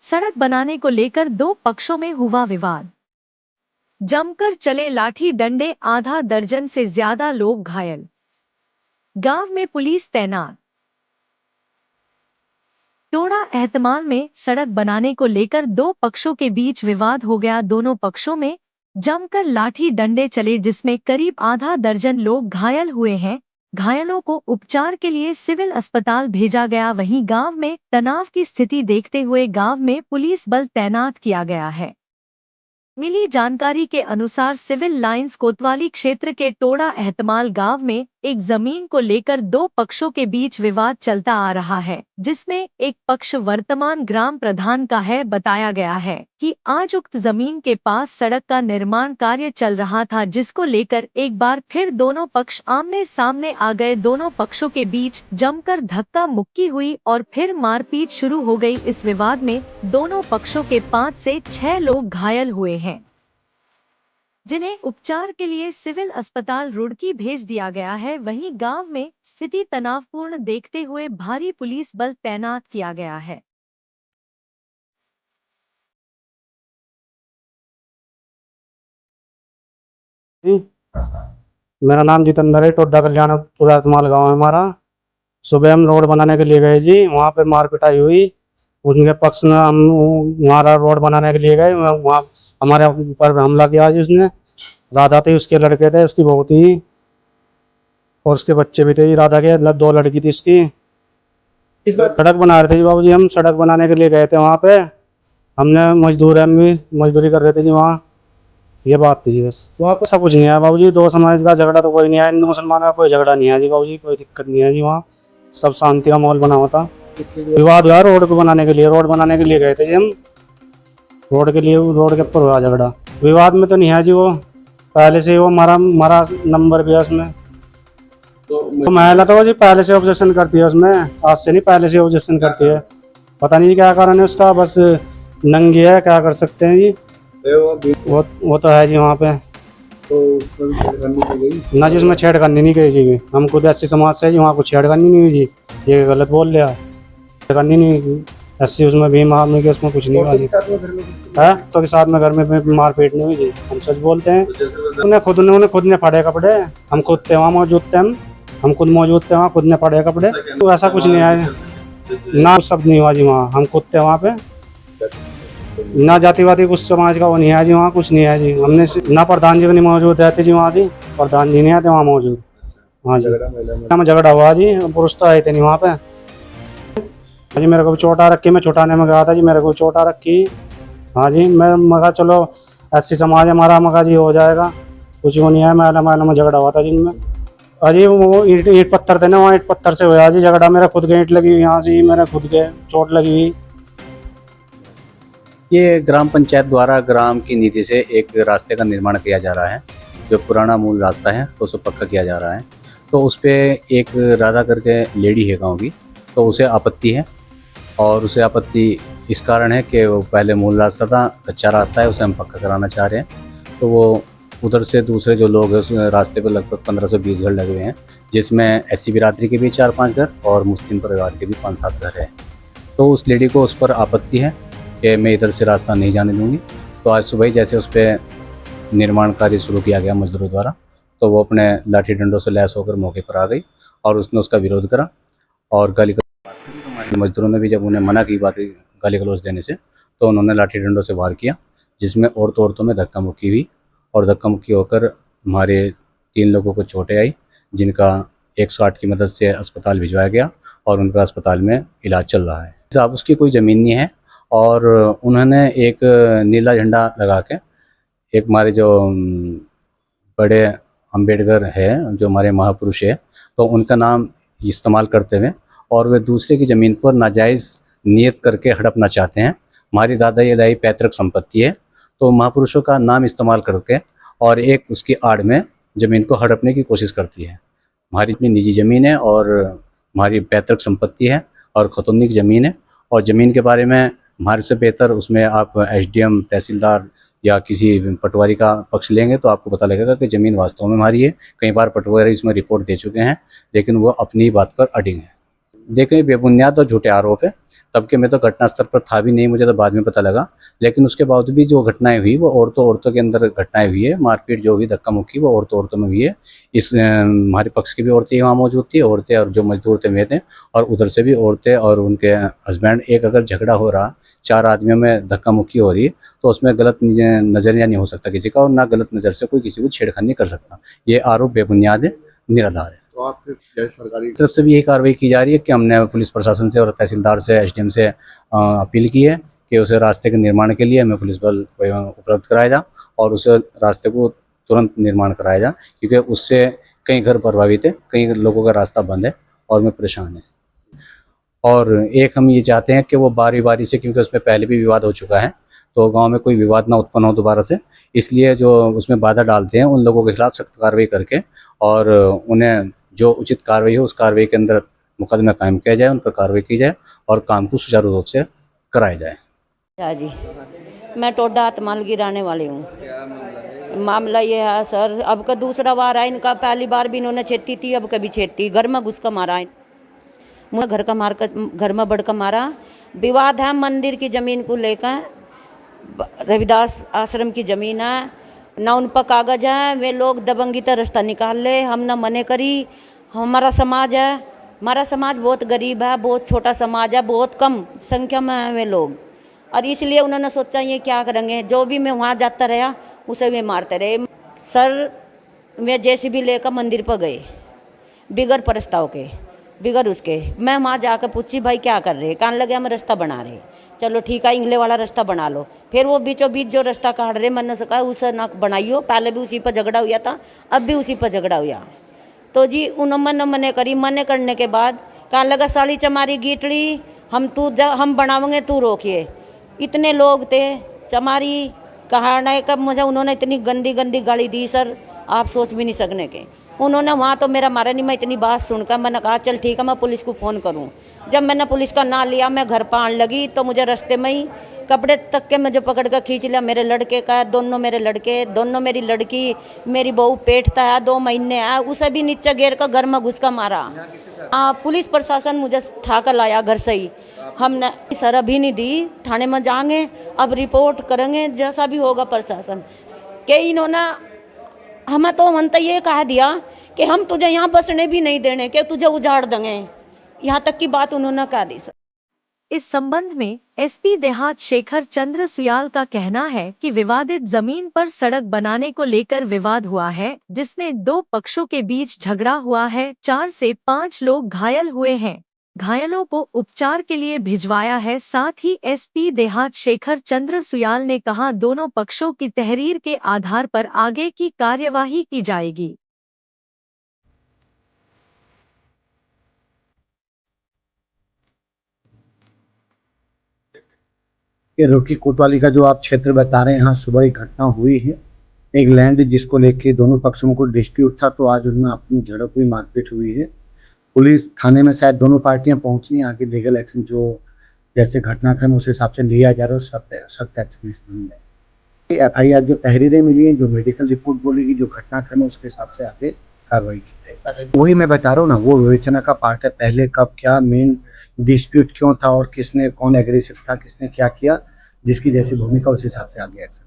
सड़क बनाने को लेकर दो पक्षों में हुआ विवाद। जमकर चले लाठी डंडे, आधा दर्जन से ज्यादा लोग घायल। गांव में पुलिस तैनात। टोड़ा एहतमाल में सड़क बनाने को लेकर दो पक्षों के बीच विवाद हो गया। दोनों पक्षों में जमकर लाठी डंडे चले, जिसमें करीब आधा दर्जन लोग घायल हुए हैं। घायलों को उपचार के लिए सिविल अस्पताल भेजा गया। वहीं गांव में तनाव की स्थिति देखते हुए गांव में पुलिस बल तैनात किया गया है। मिली जानकारी के अनुसार सिविल लाइंस कोतवाली क्षेत्र के टोड़ा एहतमाल गांव में एक जमीन को लेकर दो पक्षों के बीच विवाद चलता आ रहा है, जिसमें एक पक्ष वर्तमान ग्राम प्रधान का है। बताया गया है कि आज उक्त जमीन के पास सड़क का निर्माण कार्य चल रहा था, जिसको लेकर एक बार फिर दोनों पक्ष आमने सामने आ गए। दोनों पक्षों के बीच जमकर धक्का मुक्की हुई और फिर मारपीट शुरू हो गई। इस विवाद में दोनों पक्षों के 5 से 6 लोग घायल हुए हैं, जिन्हें उपचार के लिए सिविल अस्पताल रुड़की भेज दिया गया है। वहीं गांव में स्थिति तनावपूर्ण देखते हुए भारी पुलिस बल तैनात किया गया है। जी, मेरा नाम जितेंद्र है। टोडा कल्याणपुर एतमाल गाँव है हमारा। सुबह हम रोड बनाने के लिए गए जी, वहाँ पे मार पिटाई हुई। उनके पक्ष में हम हमारा रोड बनाने के लिए गए, वहाँ हमारे ऊपर हमला किया जी उसने। राधा थी, उसके लड़के थे, उसकी बहू थी और उसके बच्चे भी थे जी। राधा के दो लड़की थी उसकी। सड़क बना रहे थे जी बाबू जी, हम सड़क बनाने के लिए गए थे वहाँ पे। हमने मजदूर, हम भी मजदूरी कर रहे थे जी वहाँ। ये बात थी जी, बस वहाँ पर सब कुछ नहीं है बाबू जी। दो समाज का झगड़ा तो कोई नहीं है, हिंदू मुसलमान का कोई झगड़ा नहीं है जी बाबू जी, कोई दिक्कत नहीं है जी। वहाँ सब शांति का माहौल बना हुआ था। विवाद हुआ रोड को बनाने के लिए, रोड बनाने के लिए गए थे जी हम। रोड के लिए, रोड के ऊपर हुआ झगड़ा। विवाद में तो नहीं है जी, वो पहले से वो हमारा हमारा नंबर भी है उसमें। तो महिला तो वो जी पहले से ऑब्जेक्शन करती है उसमें, आज से नहीं, पहले से ऑब्जेक्शन करती है। पता नहीं क्या कारण है उसका, बस नंगी है, क्या कर सकते हैं जी। वो तो है जी वहाँ पे। तो उसमें भी छेड़खानी की गई ना जी, उसमें छेड़खानी नहीं की जी। हम खुद एससी समाज से जी, वहाँ कुछ छेड़खानी नहीं हुई जी। ये गलत बोल लिया, छेड़खानी नहीं हुई। एससी उसमें भी मार के उसमें कुछ नहीं हुआ जी। है तो के साथ में घर में मारपीट नहीं हुई जी, हम सच बोलते हैं। उन्हें खुद ने फाड़े कपड़े, हम खुद थे वहाँ मौजूद थे, हम खुद मौजूद थे वहाँ, खुद ने फाड़े कपड़े। तो ऐसा कुछ नहीं है ना, शब्द नहीं हुआ जी वहाँ, हम खुद थे वहाँ पे। ना जातिवादी कुछ समाज का वो नहीं है जी, वहाँ कुछ नहीं है जी। हमने ना प्रधान जी को नहीं मौजूद रहते जी वहाँ जी, प्रधान जी नहीं आते वहाँ मौजूद। हाँ जी, में झगड़ा हुआ जी, पुरुष तो आए थे नहीं वहाँ पे। हाँ जी, मेरे को भी चोट आ रखी, मैं छुटाने में गया था जी, मेरे को चोट आ रखी। हाँ जी, मैं मगा चलो एससी समाज हमारा, मगा जी हो जाएगा, कुछ वो नहीं है। महिला में झगड़ा हुआ था जिनमें। अजी वो ईट पत्थर थे ना, वहाँ ईट पत्थर से हुआ जी झगड़ा। मेरा खुद के ईट लगी हुई यहाँ से, मेरे खुद के चोट लगी हुई। ये ग्राम पंचायत द्वारा ग्राम की नीति से एक रास्ते का निर्माण किया जा रहा है, जो पुराना मूल रास्ता है तो उसे पक्का किया जा रहा है। तो उस पर एक राधा करके लेडी है गांव की, तो उसे आपत्ति है। और उसे आपत्ति इस कारण है कि वो पहले मूल रास्ता था, कच्चा रास्ता है, उसे हम पक्का कराना चाह रहे हैं। तो वो उधर से दूसरे जो लोग हैं उस रास्ते पर लगभग 15 से 20 घर लगे हुए हैं, जिसमें एससी बिरादरी के भी 4-5 घर और मुस्लिम परिवार के भी 5-7 घर हैं। तो उस लेडी को उस पर आपत्ति है कि मैं इधर से रास्ता नहीं जाने दूंगी। तो आज सुबह ही जैसे उस पर निर्माण कार्य शुरू किया गया मजदूरों द्वारा, तो वो अपने लाठी डंडों से लैस होकर मौके पर आ गई और उसने उसका विरोध करा और गाली। मजदूरों ने भी जब उन्हें मना की बात गाली गलौज देने से, तो उन्होंने लाठी डंडों से वार किया, जिसमें औरतों में धक्का मुक्की हुई और धक्का मुक्की होकर हमारे 3 लोगों को चोटें आई, जिनका 108 की मदद से अस्पताल भिजवाया गया और उनका अस्पताल में इलाज चल रहा है। साहब उसकी कोई ज़मीन नहीं है और उन्होंने एक नीला झंडा लगा के, एक हमारे जो बड़े अंबेडकर है, जो हमारे महापुरुष है, तो उनका नाम इस्तेमाल करते हुए और वे दूसरे की ज़मीन पर नाजायज़ नियत करके हड़पना चाहते हैं। हमारी दादा दाई पैतृक संपत्ति है, तो महापुरुषों का नाम इस्तेमाल करके और एक उसकी आड़ में ज़मीन को हड़पने की कोशिश करती है। हमारी अपनी निजी ज़मीन है और हमारी पैतृक संपत्ति है और खतौनी की ज़मीन है। और ज़मीन के बारे में हमारे से बेहतर उसमें आप एसडीएम, तहसीलदार या किसी पटवारी का पक्ष लेंगे तो आपको पता लगेगा कि ज़मीन वास्तव में हमारी है। कई बार पटवारी इसमें रिपोर्ट दे चुके हैं, लेकिन वो अपनी बात पर अडिग हैं। देखें बेबुनियाद और झूठे आरोप है। तब के मैं तो घटनास्थल पर था भी नहीं, मुझे तो बाद में पता लगा। लेकिन उसके बावजूद भी जो घटनाएं हुई वो औरतों के अंदर घटनाएं हुई है। मारपीट जो हुई, धक्का मुक्की, वो औरतों में हुई है। इस हमारे पक्ष की भी औरतें वहाँ मौजूद थी, औरतें और जो मजदूर थे वे थे, और उधर से भी औरतें और उनके हस्बैंड। एक अगर झगड़ा हो रहा, 4 आदमियों में धक्का मुक्की हो रही, तो उसमें गलत नजरिया नहीं हो सकता किसी का, और ना गलत नज़र से कोई किसी को छेड़खानी कर सकता। ये आरोप बेबुनियाद है, निराधार है। तो आप फिर जैसे सरकारी तरफ से भी यही कार्रवाई की जा रही है कि हमने पुलिस प्रशासन से और तहसीलदार से, एसडीएम से अपील की है कि उसे रास्ते के निर्माण के लिए हमें पुलिस बल उपलब्ध कराया जा, और उसे रास्ते को तुरंत निर्माण कराया जा, क्योंकि उससे कई घर प्रभावित है, कई लोगों का रास्ता बंद है और मैं परेशान है। और एक हम ये चाहते हैं कि वो बारी बारी से, क्योंकि उसमें पहले भी विवाद हो चुका है, तो गांव में कोई विवाद ना उत्पन्न हो दोबारा से, इसलिए जो उसमें बाधा डालते हैं उन लोगों के खिलाफ सख्त कार्रवाई करके, और उन्हें जो उचित कार्रवाई हो उस कार्रवाई के अंदर मुकदमा कायम किया जाए, उन पर कार्रवाई की जाए और काम को सुचारू रूप से कराया जाए। जी, मैं टोडा आत्माल की रहने वाली हूँ। मामला ये है सर, अब का दूसरा बार है इनका। पहली बार भी इन्होंने छेती थी, अब कभी छेती। घर में घुस का मारा, मुझे घर में बढ़ का मारा। विवाद है मंदिर की ज़मीन को लेकर, रविदास आश्रम की ज़मीन है ना, उन पर कागज़ है। वे लोग दबंगी का रास्ता निकाल ले, हम ना मने करी। हमारा समाज है, हमारा समाज बहुत गरीब है, बहुत छोटा समाज है, बहुत कम संख्या में है वे लोग, और इसलिए उन्होंने सोचा ये क्या करेंगे। जो भी मैं वहाँ जाता रहा उसे वे मारते रहे। सर वे जेसीबी लेकर मंदिर पर गए, बिगड़ प्रस्ताव के, बिगड़ उसके। मैं वहाँ जाकर पूछी भाई क्या कर रहे, कहने लगे हम रास्ता बना रहे। चलो ठीक है, इंगले वाला रास्ता बना लो। फिर वो बीचों बीच जो रास्ता काट रहे, मैंने से कहा उसे ना बनाइयो, पहले भी उसी पर झगड़ा हुआ था, अब भी उसी पर झगड़ा हुआ। तो जी उन्होंने मने करी। मने करने के बाद कहने लगा साली चमारी गीटड़ी, हम बनावेंगे, तू रोकिए। इतने लोग थे, चमारी कहा कब मुझे उन्होंने इतनी गंदी गंदी गाली दी सर, आप सोच भी नहीं सकने के। उन्होंने वहाँ तो मेरा मारा नहीं। मैं इतनी बात सुनकर मैंने कहा चल ठीक है, मैं पुलिस को फ़ोन करूँ। जब मैंने पुलिस का नाम लिया, मैं घर पर आने लगी तो मुझे रास्ते में ही कपड़े तक के मुझे पकड़ कर खींच लिया। मेरे लड़के का, दोनों मेरे लड़के, दोनों मेरी लड़की, मेरी बहू पेटता है, 2 महीने है, उसे भी नीचे गिर कर घर में घुस का मारा। पुलिस प्रशासन मुझे ठाकर लाया घर से ही। हमने सर अभी नहीं दी, थाने में जाएंगे, अब रिपोर्ट करेंगे जैसा भी होगा प्रशासन के। इन्होंने हमें तो मन तो ये कह दिया कि हम तुझे यहाँ बसने भी नहीं देने, कि तुझे उजाड़ देंगे, यहाँ तक की बात उन्होंने कह दी सर। इस संबंध में एसपी देहात शेखर चंद्र सुयाल का कहना है कि विवादित जमीन पर सड़क बनाने को लेकर विवाद हुआ है, जिसमें 2 पक्षों के बीच झगड़ा हुआ है। 4 से 5 लोग घायल हुए हैं, घायलों को उपचार के लिए भिजवाया है। साथ ही एसपी देहात शेखर चंद्र सुयाल ने कहा दोनों पक्षों की तहरीर के आधार पर आगे की कार्यवाही की जाएगी। ये रोटी कोतवाली का जो आप क्षेत्र बता रहे हैं, यहाँ सुबह एक घटना हुई है। एक लैंड जिसको लेके दोनों पक्षों में कोई डिस्प्यूट था, तो आज उनमें अपनी झड़प हुई, मारपीट हुई है। पुलिस थाने में शायद दोनों पार्टियां पहुंची हैं, आगे लीगल एक्शन जो जैसे घटनाक्रम उस हिसाब से लिया जा रहा है, सख्त एक्शन इसमें। FIR जो तहरीरें मिली हैं, जो मेडिकल रिपोर्ट बोलेगी, जो घटनाक्रम है उसके हिसाब से आगे कार्रवाई की जाए। वही मैं बता रहा हूँ ना, वो विवेचना का पार्ट है। पहले कब क्या मेन डिस्प्यूट क्यों था और किसने, कौन एग्रेसिव था, किसने क्या किया, जिसकी जैसी भूमिका उस हिसाब से आगे एक्शन।